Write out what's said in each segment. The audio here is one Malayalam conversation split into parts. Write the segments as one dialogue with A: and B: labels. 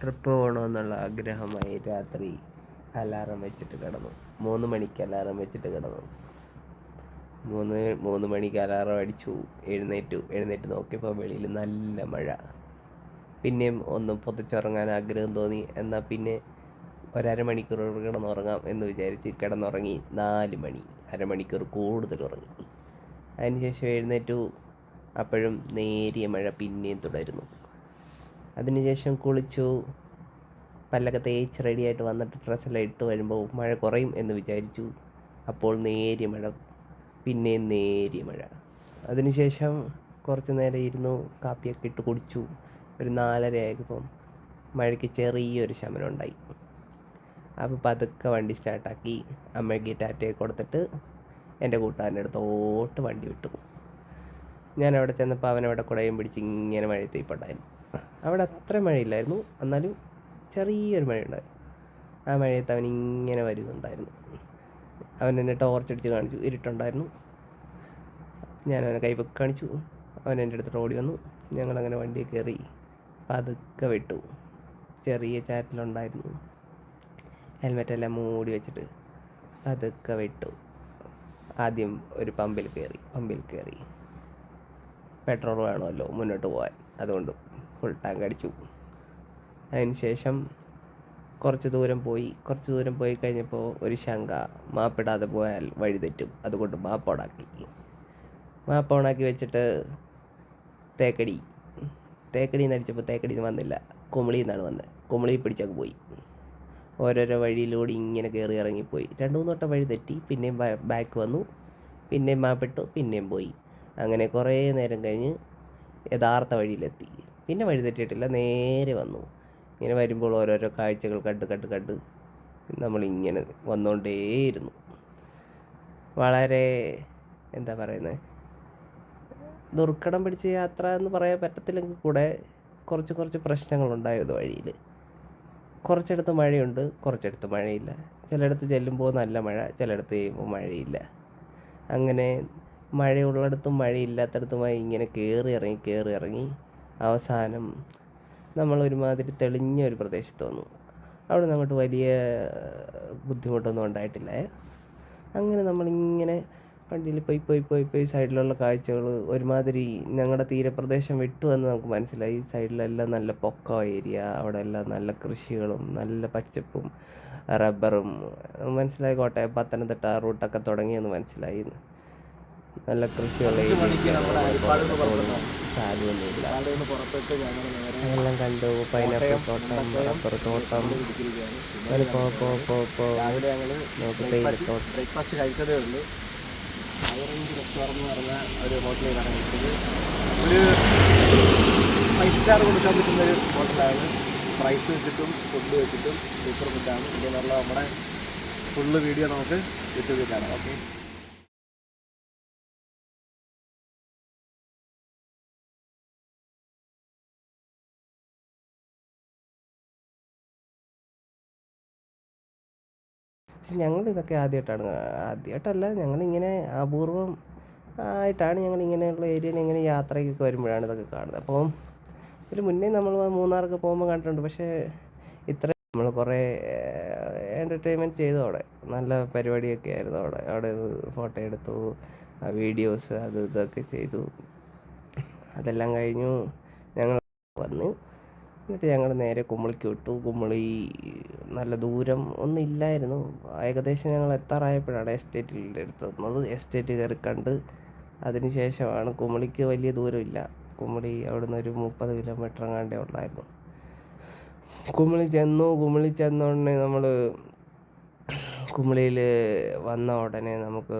A: ട്രിപ്പ് പോകണമെന്നുള്ള ആഗ്രഹമായി രാത്രി അലാറം വെച്ചിട്ട് കിടന്നു. 3 മണിക്ക് അലാറം വെച്ചിട്ട് കിടന്നു. മൂന്ന് മണിക്ക് അലാറം അടിച്ചു. എഴുന്നേറ്റ് നോക്കിയപ്പോൾ വെളിയിൽ നല്ല മഴ. പിന്നെയും ഒന്ന് പൊതിച്ചുറങ്ങാൻ ആഗ്രഹം തോന്നി. എന്നാൽ പിന്നെ ഒരമണിക്കൂർ കിടന്നുറങ്ങാം എന്ന് വിചാരിച്ച് കിടന്നുറങ്ങി. 4 മണി, അരമണിക്കൂർ കൂടുതൽ ഉറങ്ങി. അതിനുശേഷം എഴുന്നേറ്റു. അപ്പോഴും നേരിയ മഴ പിന്നെയും തുടരുന്നു. അതിനുശേഷം കുളിച്ചു, പല്ലൊക്കെ തേച്ച് റെഡിയായിട്ട് വന്നിട്ട് ഡ്രസ്സെല്ലാം ഇട്ട് വരുമ്പോൾ മഴ കുറയും എന്ന് വിചാരിച്ചു. അപ്പോൾ നേരിയ മഴ, പിന്നെയും നേരിയ മഴ. അതിനുശേഷം കുറച്ച് നേരം ഇരുന്നു, കാപ്പിയൊക്കെ ഇട്ട് കുടിച്ചു. ഒരു 4:30 ആയപ്പം മഴയ്ക്ക് ചെറിയൊരു ശമനം ഉണ്ടായി. അപ്പോൾ പതുക്കെ വണ്ടി സ്റ്റാർട്ടാക്കി അമ്മയ്ക്ക് ടാറ്റയെ കൊടുത്തിട്ട് എൻ്റെ കൂട്ടുകാരൻ്റെ അടുത്തോട്ട് വണ്ടി വിട്ടു. ഞാൻ അവിടെ ചെന്നപ്പോൾ അവനവിടെ കുടയും പിടിച്ച് ഇങ്ങനെ മഴയത്ത് ഇപ്പുണ്ടായിരുന്നു. അവിടെ അത്ര മഴയില്ലായിരുന്നു, എന്നാലും ചെറിയൊരു മഴയുണ്ടായിരുന്നു. ആ മഴയത്ത് അവൻ ഇങ്ങനെ വരുന്നുണ്ടായിരുന്നു. അവൻ എന്നെ ടോർച്ചടിച്ച് കാണിച്ചു. ഇരുട്ടുണ്ടായിരുന്നു. ഞാൻ അവനെ കൈപ്പൊക്കെ കാണിച്ചു. അവൻ എൻ്റെ അടുത്ത് ഓടി വന്നു. ഞങ്ങളങ്ങനെ വണ്ടിയിൽ കയറി പതുക്കെ വിട്ടു. ചെറിയ ചാറ്റലുണ്ടായിരുന്നു. ഹെൽമെറ്റെല്ലാം മൂടി വെച്ചിട്ട് പതുക്കെ വിട്ടു. ആദ്യം ഒരു പമ്പിൽ കയറി. പെട്രോൾ വേണമല്ലോ മുന്നോട്ട് പോകാൻ, അതുകൊണ്ട് ഫുൾ ടാങ്ക് അടിച്ചു. അതിന് ശേഷം കുറച്ച് ദൂരം പോയി കഴിഞ്ഞപ്പോൾ ഒരു ശങ്ക, മാപ്പിടാതെ പോയാൽ വഴി തെറ്റും, അതുകൊണ്ട് മാപ്പ് ഓണാക്കി വെച്ചിട്ട് തേക്കടി നടിച്ചപ്പോൾ തേക്കടി വന്നില്ല, കുമളിയിൽ നിന്നാണ് വന്നത്. കുമളി പിടിച്ചങ്ങ് പോയി. ഓരോരോ വഴിയിലൂടെ ഇങ്ങനെ കയറി ഇറങ്ങിപ്പോയി. 2-3 വട്ടം വഴി തെറ്റി. പിന്നെയും ബാക്ക് വന്നു, പിന്നെയും മാപ്പിട്ടു, പിന്നെയും പോയി. അങ്ങനെ കുറേ നേരം കഴിഞ്ഞ് യഥാർത്ഥ വഴിയിലെത്തി. പിന്നെ വഴി തെറ്റിയിട്ടില്ല, നേരെ വന്നു. ഇങ്ങനെ വരുമ്പോൾ ഓരോരോ കാഴ്ചകൾ കണ്ട് നമ്മളിങ്ങനെ വന്നുകൊണ്ടേയിരുന്നു. വളരെ എന്താ പറയുന്നത്, ദുർഘടം പിടിച്ച യാത്ര എന്ന് പറയാൻ പറ്റത്തില്ലെങ്കിൽ കൂടെ കുറച്ച് പ്രശ്നങ്ങളുണ്ടായിരുന്നു വഴിയിൽ. കുറച്ചിടത്ത് മഴയുണ്ട്, കുറച്ചിടത്ത് മഴയില്ല. ചിലയിടത്ത് ചെല്ലുമ്പോൾ നല്ല മഴ, ചിലയിടത്ത് ചെയ്യുമ്പോൾ മഴയില്ല. അങ്ങനെ മഴയുള്ളിടത്തും മഴയില്ലാത്തടത്തുമായി ഇങ്ങനെ കയറി ഇറങ്ങി അവസാനം നമ്മളൊരുമാതിരി തെളിഞ്ഞ ഒരു പ്രദേശത്ത് വന്നു. അവിടെ നിന്ന് അങ്ങോട്ട് വലിയ ബുദ്ധിമുട്ടൊന്നും ഉണ്ടായിട്ടില്ല. അങ്ങനെ നമ്മളിങ്ങനെ വണ്ടിയിൽ പോയി സൈഡിലുള്ള കാഴ്ചകൾ ഒരുമാതിരി ഞങ്ങളുടെ തീരപ്രദേശം വിട്ടു എന്ന് നമുക്ക് മനസ്സിലായി. സൈഡിലെല്ലാം നല്ല പൊക്ക ഏരിയ, അവിടെ എല്ലാം നല്ല കൃഷികളും നല്ല പച്ചപ്പും റബ്ബറും മനസ്സിലായി. കോട്ടയം പത്തനംതിട്ട റൂട്ടൊക്കെ തുടങ്ങിയെന്ന് മനസ്സിലായി. നല്ല കൃഷിയുള്ള സാധ്യമൊന്നുമില്ല. അതെല്ലാം കണ്ടു. പൈനാപ്പിൾ തോട്ടം, റബ്ബർ തോട്ടം, നമുക്ക് തേയിലത്തോട്ടം.
B: ബ്രേക്ക്ഫാസ്റ്റ് കഴിച്ചതേ ഉള്ളൂ. ഹൈറേഞ്ച് റെസ്റ്റോറൻറ്റ് എന്ന് പറഞ്ഞ ഒരു ഹോട്ടലിലാണ് കഴിച്ചത്. ഒരു 5 സ്റ്റാർ കൊടുക്കാൻ പറ്റുന്ന ഒരു ഹോട്ടലാണ്. പ്രൈസ് വെച്ചിട്ടും ഫുഡ് വെച്ചിട്ടും സൂപ്പർ ഫുഡാണ്. ഇതിനുള്ള നമ്മുടെ ഫുള്ള് വീഡിയോ നമുക്ക് യൂട്യൂബിൽ കാണാം. ഓക്കെ.
A: പക്ഷെ ഞങ്ങളിതൊക്കെ ആദ്യമായിട്ടല്ല, ഞങ്ങളിങ്ങനെ അപൂർവം ആയിട്ടാണ് ഞങ്ങളിങ്ങനെയുള്ള ഏരിയയിൽ ഇങ്ങനെ യാത്രയ്ക്കൊക്കെ വരുമ്പോഴാണ് ഇതൊക്കെ കാണുന്നത്. അപ്പോൾ ഇതിന് മുന്നേ നമ്മൾ മൂന്നാറൊക്കെ പോകുമ്പോൾ കണ്ടിട്ടുണ്ട്. പക്ഷേ ഇത്ര നമ്മൾ കുറേ എൻ്റർടൈൻമെൻറ്റ് ചെയ്തു. അവിടെ നല്ല പരിപാടിയൊക്കെ ആയിരുന്നു. അവിടെ ഫോട്ടോ എടുത്തു, വീഡിയോസ് അത് ഇതൊക്കെ ചെയ്തു. അതെല്ലാം കഴിഞ്ഞു ഞങ്ങൾ വന്ന്. എന്നിട്ട് ഞങ്ങൾ നേരെ കുമളിക്ക് വിട്ടു. കുമളി നല്ല ദൂരം ഒന്നും ഇല്ലായിരുന്നു. ഏകദേശം ഞങ്ങൾ എത്താറായപ്പോഴാണ് എസ്റ്റേറ്റിൽ എടുത്തുന്നത്. എസ്റ്റേറ്റ് കയറി കണ്ട് അതിന് ശേഷമാണ്, കുമളിക്ക് വലിയ ദൂരമില്ല. കുമളി അവിടുന്ന് ഒരു 30 കിലോമീറ്റർ എങ്ങാണ്ടേ ഉള്ളായിരുന്നു. കുമളി ചെന്ന ഉടനെ നമ്മൾ കുമളിയിൽ വന്ന ഉടനെ നമുക്ക്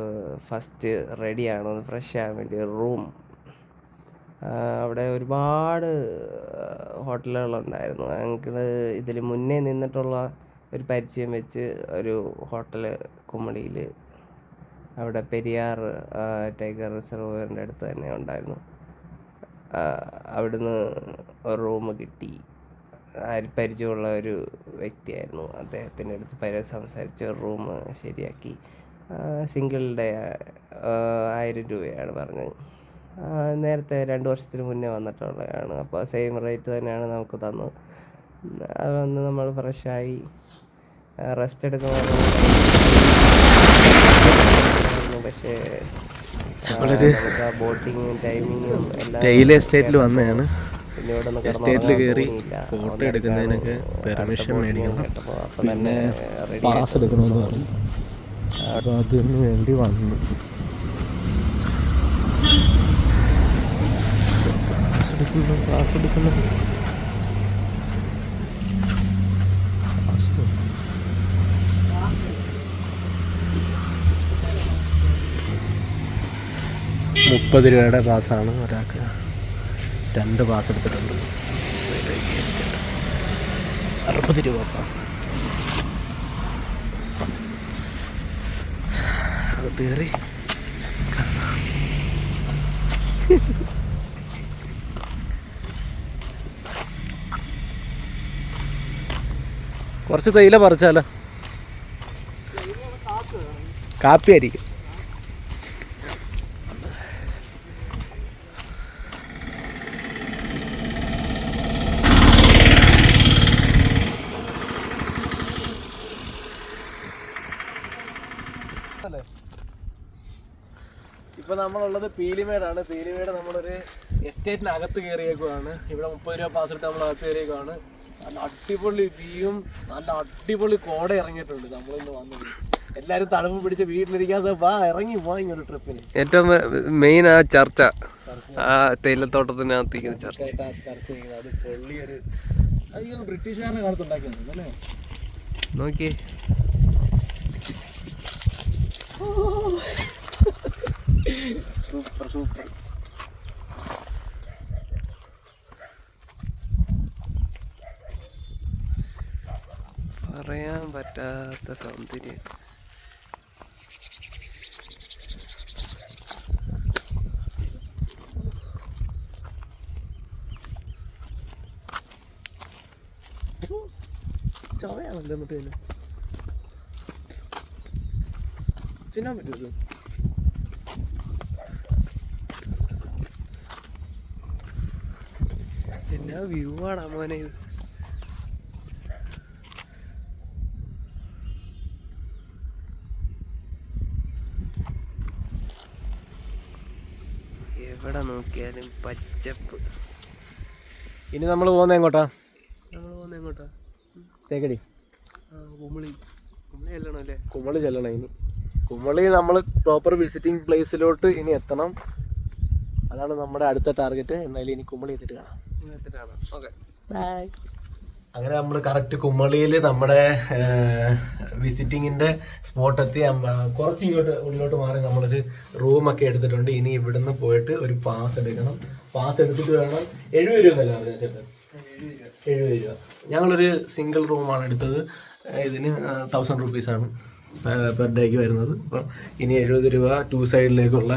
A: ഫസ്റ്റ് റെഡിയാണ് ഒന്ന് ഫ്രഷ് ആകാൻ വേണ്ടി ഒരു റൂം. അവിടെ ഒരുപാട് ഹോട്ടലുകളുണ്ടായിരുന്നു. ഞങ്ങൾ ഇതിൽ മുന്നേ നിന്നിട്ടുള്ള ഒരു പരിചയം വെച്ച് ഒരു ഹോട്ടൽ കുമളിയിൽ, അവിടെ പെരിയാർ ടൈഗർ റിസർവറിൻ്റെ അടുത്ത് തന്നെ ഉണ്ടായിരുന്നു. അവിടുന്ന് ഒരു റൂം കിട്ടി. പരിചയമുള്ള ഒരു വ്യക്തിയായിരുന്നു. അദ്ദേഹത്തിൻ്റെ അടുത്ത് സംസാരിച്ച് ഒരു റൂം ശരിയാക്കി. സിംഗിൾ ഡേ 1000 രൂപയാണ് പറഞ്ഞത്. നേരത്തെ 2 വർഷത്തിന് മുന്നേ വന്നിട്ടുള്ളതാണ്. അപ്പോൾ സെയിം റേറ്റ് തന്നെയാണ് നമുക്ക് തന്നത്. അത് വന്ന് നമ്മൾ ഫ്രഷായി റെസ്റ്റ് എടുക്കുമ്പോൾ പക്ഷേ നമുക്ക് ആ ബോട്ടിങ്ങും ടൈമിങ്ങും എല്ലാം
C: തേയില എസ്റ്റേറ്റിൽ വന്നതാണ്.
A: പിന്നെ ഇവിടെ നിന്ന്
C: എസ്റ്റേറ്റിൽ കയറി
A: തോന്നിയില്ല.
C: ഫോട്ടോ എടുക്കുന്നതിനൊക്കെ പെർമിഷൻ മേടിക്കണം,
A: കേട്ടപ്പോൾ അപ്പം
C: പിന്നെ
A: തന്നെ റെഡി
C: പാസ് എടുക്കണമെന്ന് പറഞ്ഞു. അപ്പോൾ അതിന് വേണ്ടി വന്നു. പാസ് എടുക്കുന്നു. 30 രൂപയുടെ പാസ്സാണ് ഒരാൾക്ക്. 2 പാസ് എടുത്തിട്ടുണ്ട്. 60 രൂപ പാസ്. അത് കയറി കുറച്ച് തേയില പറിച്ചാലോ? കാപ്പിയായിരിക്കും. ഇപ്പൊ നമ്മളുള്ളത് പീലിമേടാണ്. പീലിമേട് നമ്മളൊരു എസ്റ്റേറ്റിനകത്ത് കയറിയേക്കുവാണ്. ഇവിടെ 30 രൂപ പാസ് ഇട്ട് നമ്മൾ അകത്ത് കയറിയേക്കുവാണ്. നല്ല അടിപൊളി വ്യൂവും നല്ല അടിപൊളി കോട ഇറങ്ങിയിട്ടുണ്ട്. നമ്മളിന്ന് വന്നത് എല്ലാരും തണുപ്പ് പിടിച്ച് വീട്ടിലിരിക്കാതെ വാ ഇറങ്ങി പോയി ഒരു ട്രിപ്പിന്.
A: ഏറ്റവും മെയിൻ ആ ചർച്ച, ആ തേയിലത്തോട്ടത്തിനകത്ത് ചർച്ച
B: ചെയ്യുന്നത് അത് പൊള്ളിയൊരു അതൊക്കെ ബ്രിട്ടീഷുകാരുടെ കാലത്ത് ഉണ്ടാക്കിയത് അല്ലേ?
A: നോക്കിയേ,
B: സൂപ്പർ സൂപ്പർ.
A: പറയാൻ പറ്റാത്ത സൗന്ദര്യം.
B: ചവയാണല്ലോ എന്നിട്ട് തന്നെ തിന്നാൻ പറ്റുമല്ലോ.
A: എന്നാ വ്യൂ ആടാ മോനെ ഇത്. എവിടെ നോക്കിയാലും പച്ചപ്പ്.
B: ഇനി നമ്മൾ പോകുന്നത് എങ്ങോട്ടാ?
A: നമ്മൾ പോകുന്നത് എങ്ങോട്ടാ?
B: തേക്കടി.
A: കുമളി. കുമളി ചെല്ലണം അല്ലേ?
B: കുമളി ചെല്ലണം. ഇനി കുമളി നമ്മൾ പ്രോപ്പർ വിസിറ്റിംഗ് പ്ലേസിലോട്ട് ഇനി എത്തണം. അതാണ് നമ്മുടെ അടുത്ത ടാർഗറ്റ്. എന്നാലും ഇനി കുമളി എത്തിയിട്ട് കാണാം.
A: Okay,
B: bye. അങ്ങനെ നമ്മൾ കറക്റ്റ് കുമളിയിൽ നമ്മുടെ വിസിറ്റിങ്ങിൻ്റെ സ്പോട്ട് എത്തി. കുറച്ച് ഇങ്ങോട്ട് ഉള്ളിലോട്ട് മാറി നമ്മളൊരു റൂമൊക്കെ എടുത്തിട്ടുണ്ട്. ഇനി ഇവിടുന്ന് പോയിട്ട് ഒരു പാസ് എടുക്കണം. പാസ് എടുത്തിട്ട് വേണം. 70 രൂപ എന്നല്ല പറഞ്ഞ ചേട്ടൻ? 70 രൂപ. ഞങ്ങളൊരു സിംഗിൾ റൂമാണ് എടുത്തത്. ഇതിന് 1000 റുപ്പീസാണ് പെർ ഡേക്ക് വരുന്നത്. അപ്പം ഇനി 70 രൂപ 2 സൈഡിലേക്കുള്ള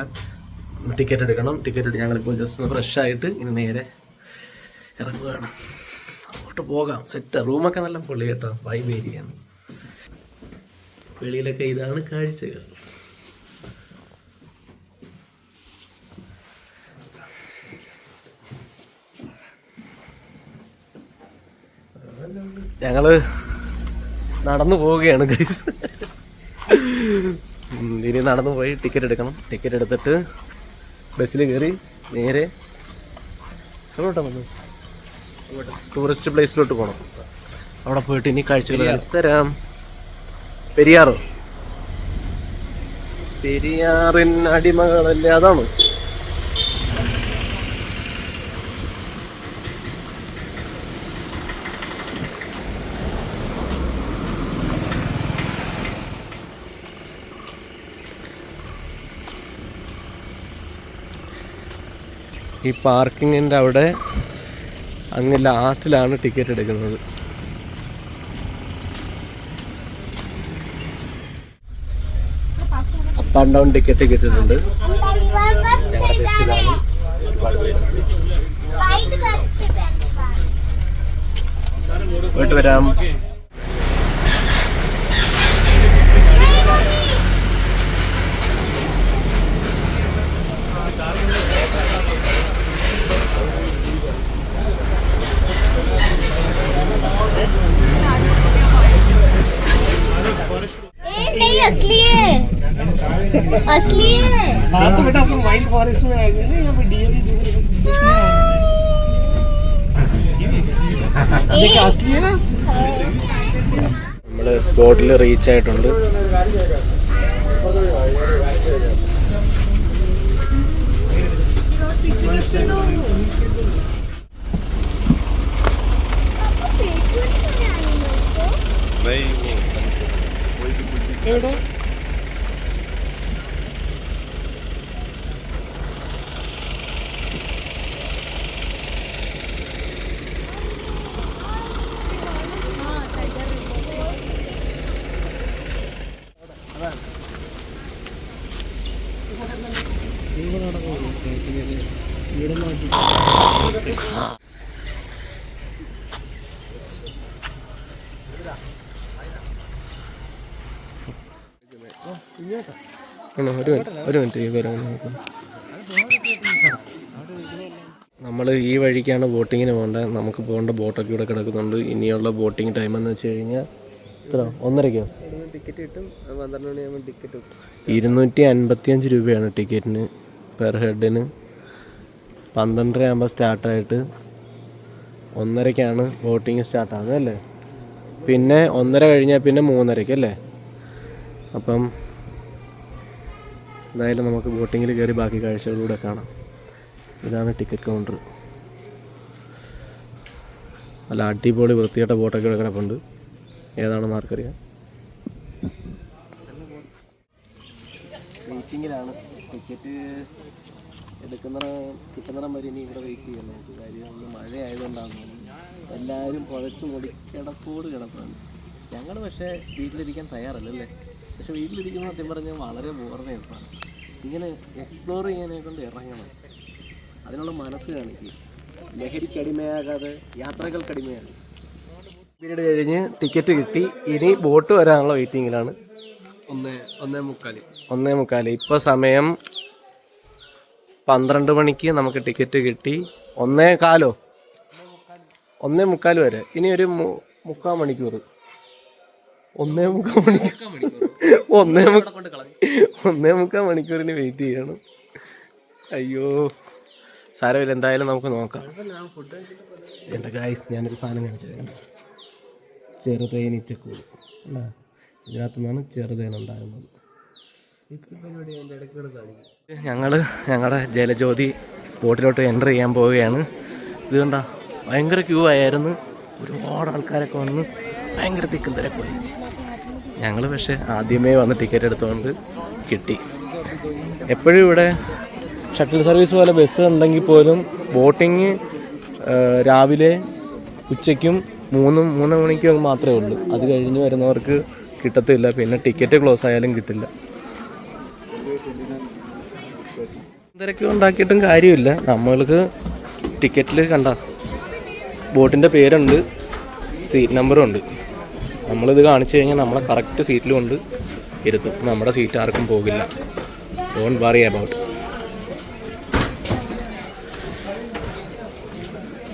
B: ടിക്കറ്റ് എടുക്കണം. ടിക്കറ്റ് എടുത്ത് ഞങ്ങളിപ്പോൾ ജസ്റ്റ് ഫ്രഷ് ആയിട്ട് ഇനി നേരെ ഇറങ്ങുകയാണ്. അങ്ങോട്ട് പോകാം. സെറ്റ്. റൂമൊക്കെ നല്ല പൊള്ളി കേട്ടോ, വൈബ് ഏരിയയാണ്. വെളിയിലൊക്കെ ഇതാണ് കാഴ്ചകൾ. ഞങ്ങള് നടന്നു പോവുകയാണ് ഗൈസ്. ഇനി നടന്നു പോയി ടിക്കറ്റ് എടുക്കണം. ടിക്കറ്റ് എടുത്തിട്ട് ബസ്സിൽ കയറി നേരെ എങ്ങോട്ടാ വന്നു? ടൂറിസ്റ്റ് പ്ലേസിലോട്ട് പോകണം. അവിടെ പോയിട്ട് ഇനി കാഴ്ചകൾ കാണിച്ചു തരാം. പെരിയാറ്. പെരിയാറിൻ അടിമകളല്ലേ, അതാണ്. ഈ പാർക്കിങ്ങിൻ്റെ അവിടെ അങ്ങ് ലാസ്റ്റിലാണ് ടിക്കറ്റ് എടുക്കുന്നത്. അപ്പ് ആൻഡ് ഡൗൺ ടിക്കറ്റ് കിട്ടുന്നുണ്ട്. ഞങ്ങളുടെ ബസ്സിലാണ്. ഒരുപാട് പേരുണ്ട്. പോയിട്ട് വരാം.
D: असली है, असली है।
C: हाँ तो बेटा अपन वाइल्ड फॉरेस्ट में आएंगे ना, यहाँ पे डियर ही देखने आए। असली है ना? നമ്മള് സ്പോട്ടിൽ റീച്ച് ആയിട്ടുണ്ട്. എവിടെ? ഒരു മിനിറ്റ് നമ്മൾ ഈ വഴിക്കാണ് ബോട്ടിങ്ങിന് പോകേണ്ടത്. നമുക്ക് പോകേണ്ട ബോട്ടൊക്കെ ഇവിടെ കിടക്കുന്നുണ്ട്. ഇനിയുള്ള ബോട്ടിങ് ടൈം എന്ന് വെച്ച് കഴിഞ്ഞാൽ എത്ര? 1:30
A: ടിക്കറ്റ് കിട്ടും. 12 മണിയാകുമ്പോൾ ടിക്കറ്റ് കിട്ടും.
C: 255 രൂപയാണ് ടിക്കറ്റിന് പെർ ഹെഡിന്. 12:30 ആകുമ്പോൾ സ്റ്റാർട്ടായിട്ട് 1:30 ബോട്ടിങ് സ്റ്റാർട്ടാകുന്നത് അല്ലേ? പിന്നെ 1:30 കഴിഞ്ഞാൽ പിന്നെ 3:30 അല്ലേ? അപ്പം എന്തായാലും നമുക്ക് ബോട്ടിങ്ങിൽ കയറി ബാക്കി കാഴ്ചകളിലൂടെ കാണാം. ഇതാണ് ടിക്കറ്റ് കൗണ്ടർ. നല്ല അടിപൊളി വൃത്തിയായിട്ട ബോട്ടൊക്കെ ഇവിടെ കിടപ്പുണ്ട്. ഏതാണ് മാർക്കറിയാം. വെയിറ്റിങ്ങിലാണ്. ടിക്കറ്റ് കിട്ടുന്നിടം വരെ ഇനി ഇവിടെ വെയിറ്റ് ചെയ്യാൻ നമുക്ക്. കാര്യം ഒന്ന് മഴ ആയതുകൊണ്ടാണ് എല്ലാവരും പുഴച്ച് മുടി കിടപ്പാണ്. ഞങ്ങൾ പക്ഷേ വീട്ടിലിരിക്കാൻ തയ്യാറല്ലേ? പക്ഷെ വീട്ടിലിരിക്കുന്ന സത്യം പറഞ്ഞാൽ വളരെ ബോറിനെയാണ്. ഇങ്ങനെ എക്സ്പ്ലോർ ചെയ്യാനെ കൊണ്ട് ഇറങ്ങണം. അതിനുള്ള മനസ്സ് കാണിക്കുക. ലഹരിക്കടിമയാകാതെ യാത്രകൾക്കടിമയാകും. പീരീഡ് കഴിഞ്ഞ് ടിക്കറ്റ് കിട്ടി. ഇനി ബോട്ട് വരാനുള്ള വെയിറ്റിങ്ങിലാണ്. 1:45. ഇപ്പോൾ സമയം 12 മണിക്ക് നമുക്ക് ടിക്കറ്റ് കിട്ടി. 1:15 വരെ. ഇനി ഒരു 3/4 മണിക്കൂർ. 1:15 മണിക്കൂറിന് വെയിറ്റ് ചെയ്യണം. അയ്യോ സാരമില്ല, എന്തായാലും നമുക്ക് നോക്കാം. എൻ്റെ ഗായ്സ്, ഞാനൊരു സാധനം കാണിച്ചത്. ചെറുതേനീച്ചക്കൂട് അല്ലേ? ഇതിനകത്തു നിന്നാണ് ചെറുതേനുണ്ടാകുന്നത്. ഞങ്ങളുടെ ജലജ്യോതി ബോട്ടിലോട്ട് എൻ്റർ ചെയ്യാൻ പോവുകയാണ്. ഇത് കണ്ട ഭയങ്കര ക്യൂ ആയിരുന്നു. ഒരുപാട് ആൾക്കാരൊക്കെ വന്ന് ഭയങ്കര തിക്കും തിരക്കുമായി. ഞങ്ങൾ പക്ഷേ ആദ്യമേ വന്ന് ടിക്കറ്റ് എടുത്തുകൊണ്ട് കിട്ടി. എപ്പോഴും ഇവിടെ ഷട്ടിൽ സർവീസ് പോലെ ബസ് ഉണ്ടെങ്കിൽ പോലും ബോട്ടിങ് രാവിലെ ഉച്ചയ്ക്കും 3 മണിക്കും മാത്രമേ ഉള്ളൂ. അത് കഴിഞ്ഞ് വരുന്നവർക്ക് കിട്ടത്തില്ല. പിന്നെ ടിക്കറ്റ് ക്ലോസ് ആയാലും കിട്ടില്ല. തിരക്ക് ഉണ്ടാക്കിയിട്ടും കാര്യമില്ല. നമ്മൾക്ക് ടിക്കറ്റിൽ കണ്ട ബോട്ടിൻ്റെ പേരുണ്ട്, സീറ്റ് നമ്പറും ഉണ്ട്. നമ്മളിത് കാണിച്ചു കഴിഞ്ഞാൽ നമ്മളെ കറക്റ്റ് സീറ്റിൽ കൊണ്ട് ഇരുത്തും. നമ്മുടെ സീറ്റ് ആർക്കും പോകില്ല. Don't worry about.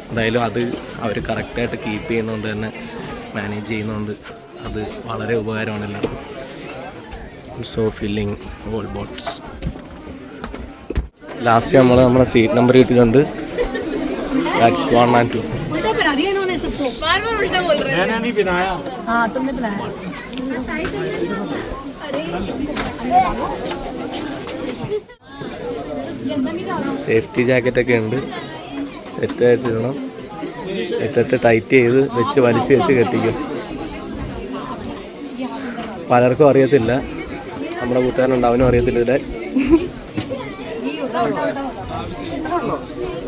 C: എന്തായാലും അത് അവർ കറക്റ്റായിട്ട് കീപ്പ് ചെയ്യുന്നതുകൊണ്ട് തന്നെ, മാനേജ് ചെയ്യുന്നതുകൊണ്ട് അത് വളരെ ഉപകാരമാണ് എല്ലാവർക്കും. So filling all boats. Last നമ്മളെ സീറ്റ് നമ്പർ കിട്ടിയിട്ടുണ്ട്. That's 1 and 2.
D: बार-बार उल्टा बोल रहे हैं। मैंने नहीं पिलाया। हाँ तुमने पिलाया।
C: സേഫ്റ്റി ജാക്കറ്റൊക്കെ ഉണ്ട്. സെറ്റായിട്ടിടണം. സെറ്റിട്ട് ടൈറ്റ് ചെയ്ത് വെച്ച് വലിച്ച് കെട്ടിക്കും. പലർക്കും അറിയത്തില്ല. നമ്മുടെ കൂട്ടുകാരുണ്ട്, അവനും അറിയത്തില്ല. ഇതിലെ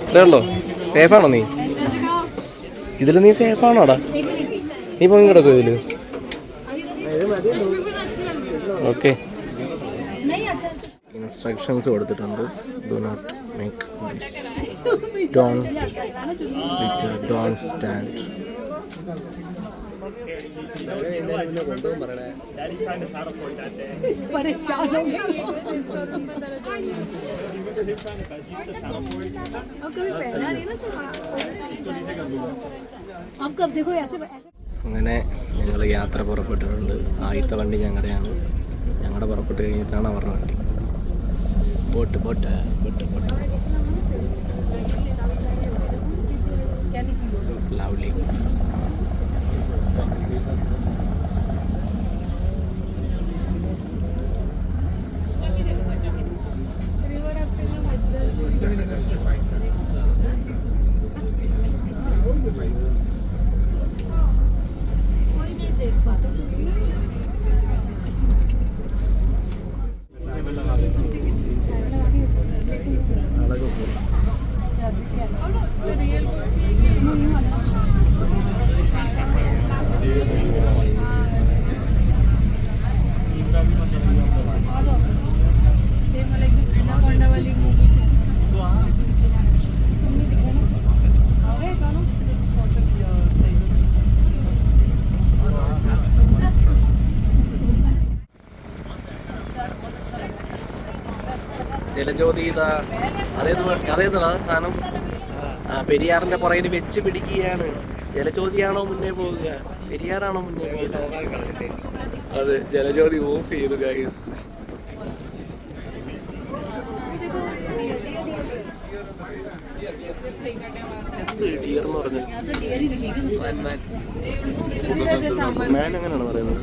C: ഇത്രേ ഉള്ളോ? സേഫാണോ നീ? ഇതിൽ നീ സേഫാണോടാ? നീ പോയി കിടക്കോ ഇതില്? ഓക്കെ. ഇൻസ്ട്രക്ഷൻസ് കൊടുത്തിട്ടുണ്ട്. Do not make noise, don't litter, don't stand. അങ്ങനെ ഞങ്ങൾ യാത്ര പുറപ്പെട്ടിട്ടുണ്ട്. ആദ്യത്തെ വണ്ടി ഞങ്ങളുടെയാണ്. അവിടെ പുറപ്പെട്ട് കഴിഞ്ഞിട്ടാണ് അവരുടെ വണ്ടി. Boat boat boat boat lovely. Jalajyothi അതേതാണ് സാധനം. പെരിയാറിന്റെ പുറകിൽ വെച്ച് പിടിക്കുകയാണ്. ജലജ്യോതിയാണോ മുന്നേ പോവുക, പെരിയാറാണോ മുന്നേ പോവുക? അതെ, ജലജ്യോതി ഓഫ് ചെയ്തു ഗൈസ്. ഡിയർ എന്ന് പറഞ്ഞു മാൻ എങ്ങനെയാണ് പറയുന്നത്?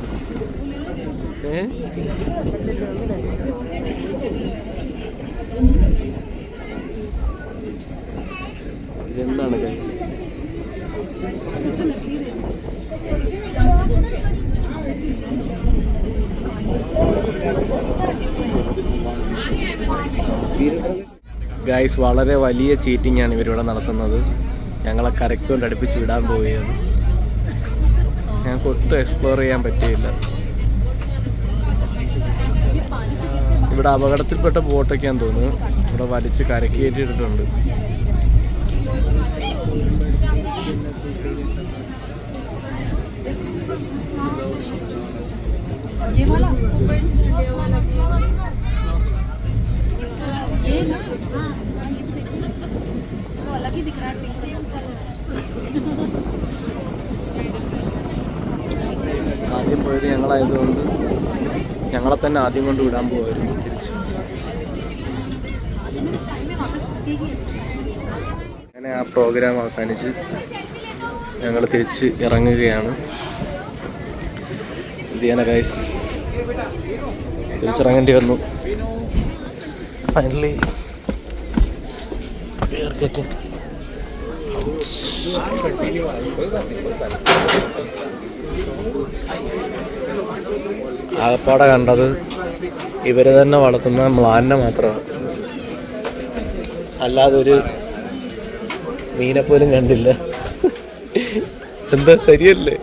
C: ഇതെന്താണ് ഗൈസ്? ഗൈസ്, വളരെ വലിയ ചീറ്റിംഗ് ആണ് ഇവരിവിടെ നടത്തുന്നത്. ഞങ്ങളെ കരക്കൊണ്ട് അടുപ്പിച്ച് വിടാൻ പോവുകയാണ്. ഞങ്ങൾക്ക് ഒട്ടും എക്സ്പ്ലോർ ചെയ്യാൻ പറ്റിയില്ല. ഇവിടെ അപകടത്തിൽപ്പെട്ട ബോട്ടൊക്കെയാന്ന് തോന്നുന്നു. ഇവിടെ വലിച്ച് കരക്ക് കയറ്റിയിട്ടുണ്ട്. ആദ്യം പോയത് ഞങ്ങളായതുകൊണ്ട് ഞങ്ങളെ തന്നെ ആദ്യം കൊണ്ട് വിടാൻ പോകായിരുന്നു തിരിച്ച്. അങ്ങനെ ആ പ്രോഗ്രാം അവസാനിച്ച് ഞങ്ങൾ തിരിച്ച് ഇറങ്ങുകയാണ്. ഇന്ത്യാന ഗൈസ്, തിരിച്ചിറങ്ങേണ്ടി വന്നു. ഫൈനലി ആകപ്പാടെ കണ്ടത് ഇവര് തന്നെ വളർത്തുന്ന മ്ലാനിനെ മാത്രമാണ്. അല്ലാതെ ഒരു മീനെ പോലും കണ്ടില്ല. എന്താ ശരിയല്ലേ?